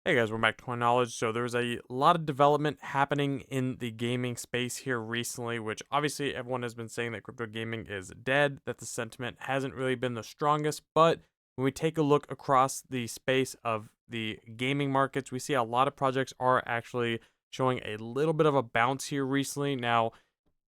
Hey guys, we're back to Knowledge. So there's a lot of development happening in the gaming space here recently, which obviously everyone has been saying that crypto gaming is dead, that the sentiment hasn't really been the strongest. But when we take a look across the space of the gaming markets, we see a lot of projects are actually showing a little bit of a bounce here recently. Now,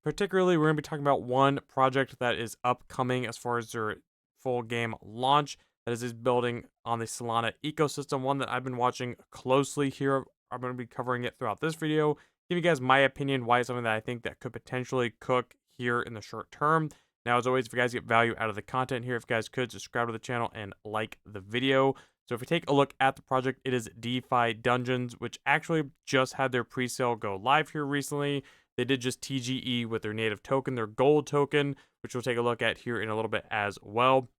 particularly, we're going to be talking about one project that is upcoming as far as their full game launch. That is building on the Solana ecosystem. One that I've been watching closely here. I'm going to be covering it throughout this video. Give you guys my opinion why it's something that I think that could potentially cook here in the short term. Now, as always, if you guys get value out of the content here, if you guys could subscribe to the channel and like the video. So if we take a look at the project, it is DeFi Dungeons, which actually just had their pre-sale go live here recently. They did just TGE with their native token, their gold token, which we'll take a look at here in a little bit as well.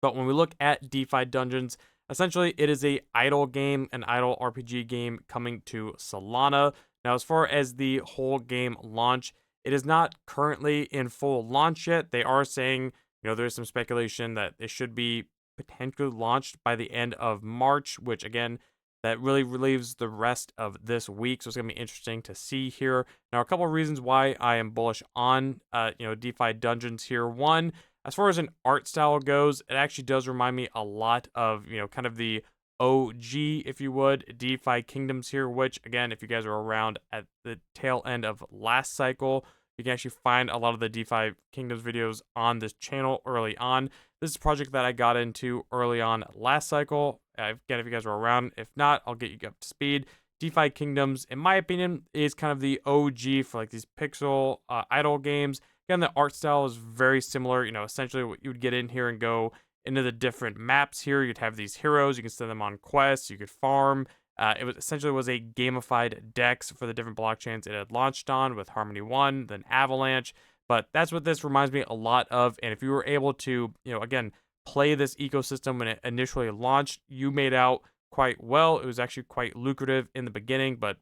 But when we look at DeFi Dungeons, essentially it is a idle game, an idle RPG game coming to Solana. Now, as far as the whole game launch, it is not currently in full launch yet. They are saying, there's some speculation that it should be potentially launched by the end of March, which again, that really relieves the rest of this week. So it's going to be interesting to see here. Now, a couple of reasons why I am bullish on, DeFi Dungeons here. One, as far as an art style goes, it actually does remind me a lot of, kind of the OG, if you would, DeFi Kingdoms here, which, again, if you guys are around at the tail end of last cycle, you can actually find a lot of the DeFi Kingdoms videos on this channel early on. This is a project that I got into early on last cycle. Again, if you guys are around, if not, I'll get you up to speed. DeFi Kingdoms, in my opinion, is kind of the OG for like these pixel idle games. Again, the art style is very similar. Essentially what you would get in here and go into the different maps here. You'd have these heroes. You can send them on quests. You could farm. It was essentially was a gamified DEX for the different blockchains it had launched on with Harmony One, then Avalanche. But that's what this reminds me a lot of. And if you were able to, again, play this ecosystem when it initially launched, you made out quite well. It was actually quite lucrative in the beginning, but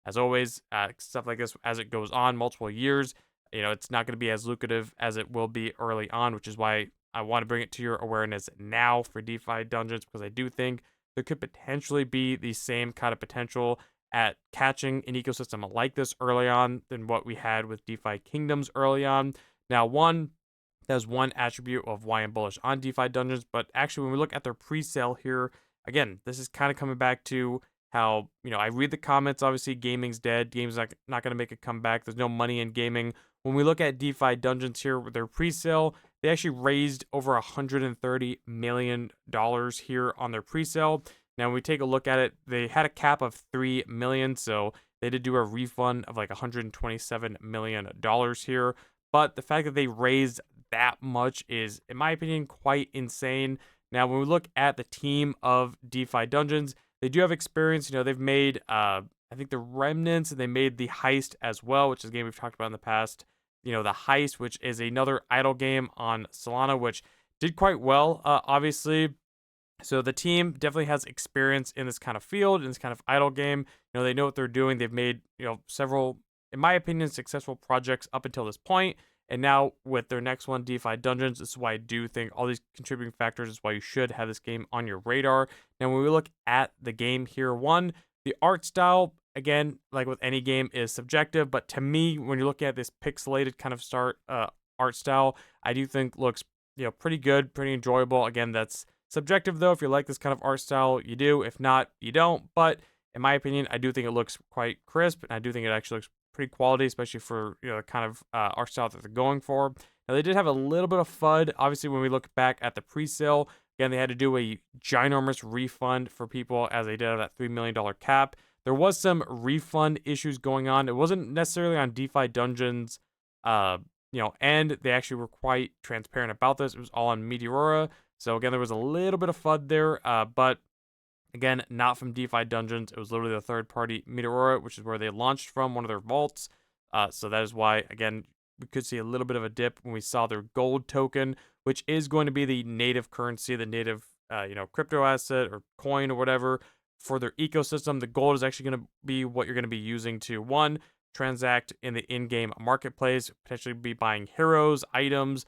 as always, stuff like this, as it goes on multiple years, it's not going to be as lucrative as it will be early on, which is why I want to bring it to your awareness now for DeFi Dungeons, because I do think there could potentially be the same kind of potential at catching an ecosystem like this early on than what we had with DeFi Kingdoms early on. Now, that's one attribute of why I'm bullish on DeFi Dungeons, but actually, when we look at their pre-sale here, again, this is kind of coming back to how, I read the comments. Obviously, gaming's dead. Gaming's not going to make a comeback. There's no money in gaming. When we look at DeFi Dungeons here with their pre-sale, they actually raised over $130 million here on their pre-sale. Now, when we take a look at it, they had a cap of $3 million, so they did do a refund of like $127 million here. But the fact that they raised that much is, in my opinion, quite insane. Now, when we look at the team of DeFi Dungeons, they do have experience. They've made, I think, the Remnants, and they made the Heist as well, which is a game we've talked about in the past. The Heist, which is another idle game on Solana, which did quite well, obviously. So the team definitely has experience in this kind of field, in this kind of idle game. They know what they're doing. They've made, several, in my opinion, successful projects up until this point. And now with their next one, DeFi Dungeons, this is why I do think all these contributing factors is why you should have this game on your radar. Now, when we look at the game here, one, the art style, again, like with any game, is subjective. But to me, when you're looking at this pixelated kind of art style, I do think looks, pretty good, pretty enjoyable. Again, that's subjective though. If you like this kind of art style, you do. If not, you don't. But in my opinion, I do think it looks quite crisp, and I do think it actually looks pretty quality, especially for the kind of art style that they're going for. Now, they did have a little bit of FUD. Obviously, when we look back at the pre-sale, again, they had to do a ginormous refund for people as they did have that $3 million cap. There was some refund issues going on. It wasn't necessarily on DeFi Dungeons, and they actually were quite transparent about this. It was all on Meteora. So again, there was a little bit of FUD there, but again, not from DeFi Dungeons. It was literally the third-party Meteora, which is where they launched from, one of their vaults. So that is why, again, we could see a little bit of a dip when we saw their gold token, which is going to be the native currency, the native, crypto asset or coin or whatever for their ecosystem. The gold is actually going to be what you're going to be using to, one, transact in the in-game marketplace, potentially be buying heroes, items,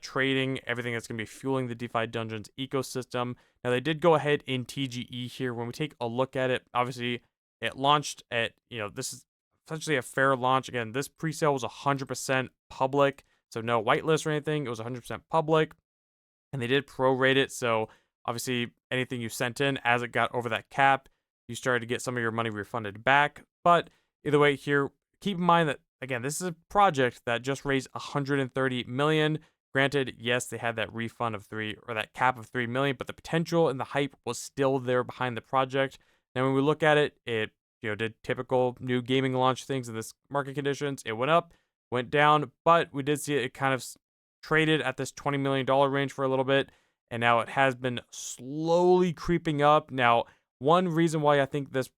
trading, everything that's going to be fueling the DeFi Dungeons ecosystem. Now, they did go ahead in TGE here. When we take a look at it, obviously, it launched at, this is essentially a fair launch. Again, this presale was 100% public, so no whitelist or anything. It was 100% public, and they did prorate it. So obviously, anything you sent in as it got over that cap, you started to get some of your money refunded back. But either way, here, keep in mind that again, this is a project that just raised 130 million. Granted, yes, they had that refund of that cap of 3 million, but the potential and the hype was still there behind the project. Now, when we look at it, it did typical new gaming launch things in this market conditions. It went up, went down, but we did see it kind of traded at this $20 million range for a little bit, and now it has been slowly creeping up. Now, one reason why I think this,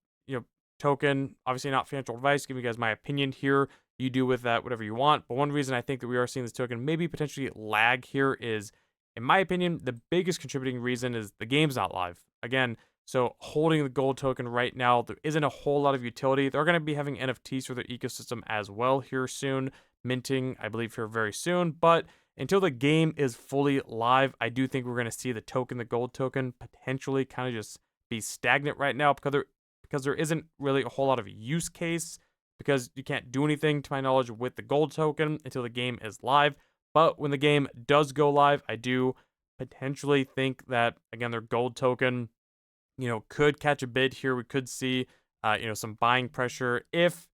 token, obviously not financial advice, giving you guys my opinion here. You do with that whatever you want. But one reason I think that we are seeing this token maybe potentially lag here is, in my opinion, the biggest contributing reason is the game's not live. Again, so holding the gold token right now, there isn't a whole lot of utility. They're going to be having NFTs for their ecosystem as well here soon, minting, I believe, here very soon. But until the game is fully live, I do think we're going to see the token, the gold token, potentially kind of just be stagnant right now because there isn't really a whole lot of use case, because you can't do anything, to my knowledge, with the gold token until the game is live. But when the game does go live, I do potentially think that, again, their gold token, could catch a bid here. We could see, some buying pressure if,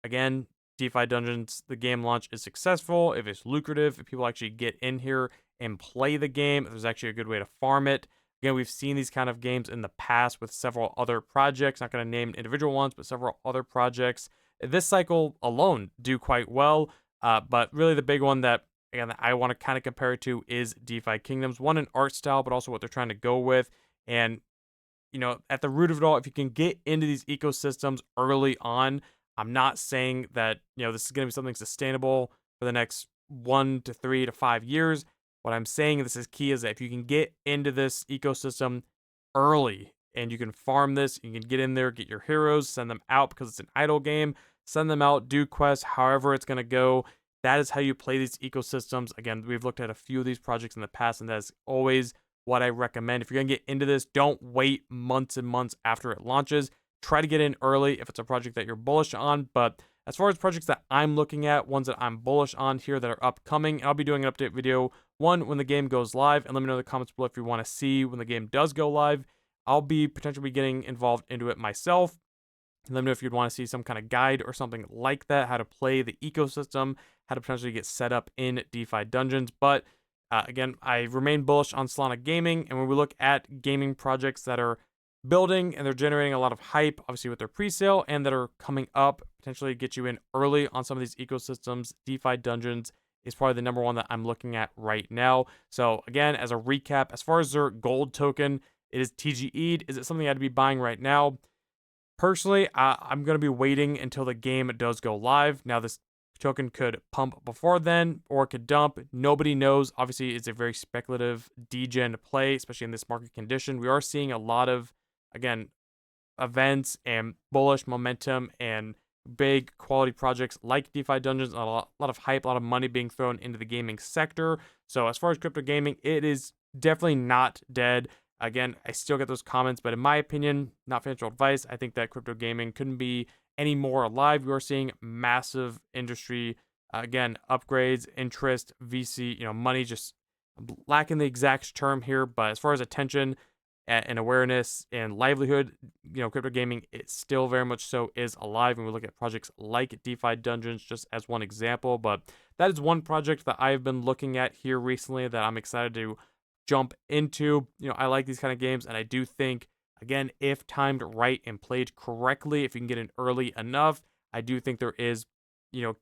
again, DeFi Dungeons, the game launch is successful, if it's lucrative, if people actually get in here and play the game, if there's actually a good way to farm it. Again, we've seen these kind of games in the past with several other projects. Not going to name individual ones, but several other projects. This cycle alone do quite well. But really the big one that, again, that I want to kind of compare it to is DeFi Kingdoms. One in art style, but also what they're trying to go with. And, at the root of it all, if you can get into these ecosystems early on, I'm not saying that, this is going to be something sustainable for the next 1 to 3 to 5 years. What I'm saying, this is key, is that if you can get into this ecosystem early and you can farm this, you can get in there, get your heroes, send them out because it's an idle game, send them out, do quests, however it's going to go. That is how you play these ecosystems. Again, we've looked at a few of these projects in the past, and that's always what I recommend. If you're going to get into this, don't wait months and months after it launches. Try to get in early if it's a project that you're bullish on. But as far as projects that I'm looking at, ones that I'm bullish on here that are upcoming, I'll be doing an update video, one, when the game goes live, and let me know in the comments below if you want to see when the game does go live. I'll be potentially getting involved into it myself. Let me know if you'd want to see some kind of guide or something like that, how to play the ecosystem, how to potentially get set up in DeFi Dungeons. But again, I remain bullish on Solana Gaming, and when we look at gaming projects that are building and they're generating a lot of hype, obviously with their pre-sale, and that are coming up, potentially get you in early on some of these ecosystems, DeFi Dungeons is probably the number one that I'm looking at right now. So again, as a recap, as far as their gold token, it is TGE'd. Is it something I'd be buying right now? Personally, I'm going to be waiting until the game does go live. Now, this token could pump before then, or it could dump. Nobody knows. Obviously, it's a very speculative degen play, especially in this market condition. We are seeing a lot of, again, events and bullish momentum and big quality projects like DeFi Dungeons, a lot of hype, a lot of money being thrown into the gaming sector. So as far as crypto gaming, it is definitely not dead. Again, I still get those comments, but in my opinion, not financial advice, I think that crypto gaming couldn't be any more alive. We are seeing massive industry, again, upgrades, interest, VC, money, just lacking the exact term here. But as far as attention and awareness and livelihood, crypto gaming, it still very much so is alive. And we look at projects like DeFi Dungeons just as one example. But that is one project that I've been looking at here recently that I'm excited to jump into. I like these kind of games, and I do think, again, if timed right and played correctly, if you can get in early enough, I do think there is,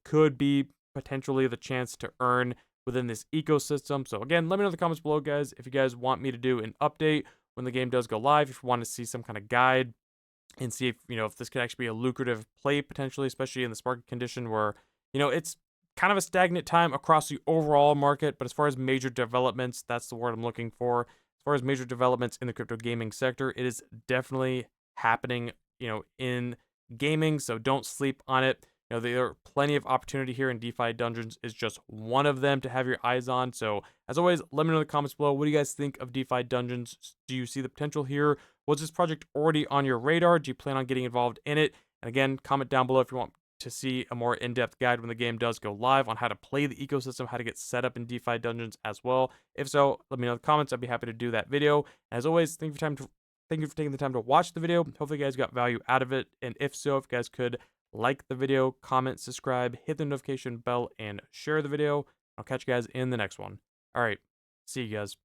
could be potentially the chance to earn within this ecosystem. So again, let me know in the comments below, guys, if you guys want me to do an update when the game does go live, if you want to see some kind of guide and see if, if this could actually be a lucrative play potentially, especially in this market condition where, it's kind of a stagnant time across the overall market. But as far as major developments, that's the word I'm looking for. As far as major developments in the crypto gaming sector, it is definitely happening, in gaming. So don't sleep on it. there are plenty of opportunity here, and DeFi Dungeons is just one of them to have your eyes on. So, as always, let me know in the comments below. What do you guys think of DeFi Dungeons? Do you see the potential here? Was this project already on your radar? Do you plan on getting involved in it? And again, comment down below if you want to see a more in-depth guide when the game does go live on how to play the ecosystem, how to get set up in DeFi Dungeons as well. If so, let me know in the comments. I'd be happy to do that video. As always, thank you for taking the time to watch the video. Hopefully you guys got value out of it. And if so, if you guys could like the video, comment, subscribe, hit the notification bell, and share the video. I'll catch you guys in the next one. All right. See you guys.